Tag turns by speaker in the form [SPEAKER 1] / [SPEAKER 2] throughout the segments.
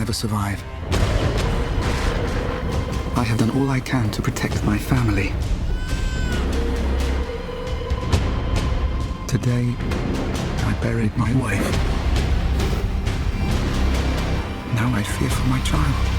[SPEAKER 1] never survive. I have done all I can to protect my family. Today, I buried my wife. Now I fear for my child.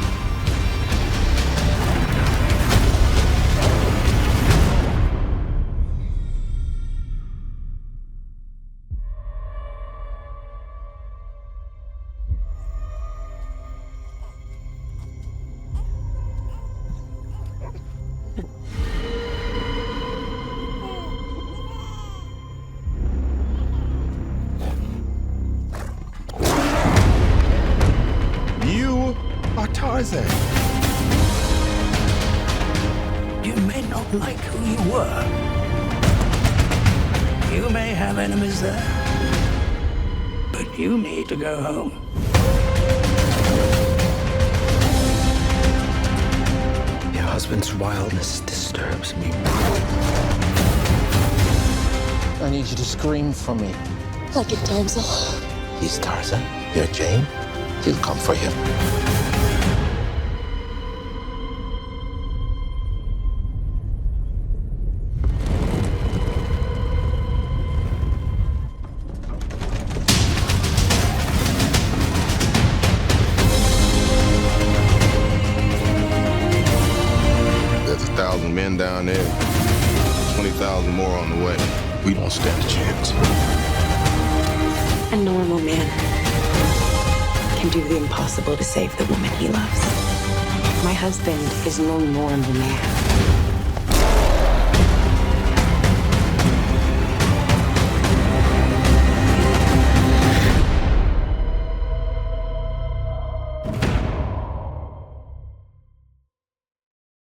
[SPEAKER 2] Tarzan.
[SPEAKER 3] You may not like who you were. You may have enemies there. But you need to go home.
[SPEAKER 2] Your husband's wildness disturbs me. I need you to scream for me.
[SPEAKER 4] Like a damsel.
[SPEAKER 2] He's Tarzan. You're Jane. He'll come for you.
[SPEAKER 5] There's 1,000 men down there, 20,000 more on the way. We don't stand a chance.
[SPEAKER 4] A normal man can do the impossible to save the woman he loves. My husband is no normal man.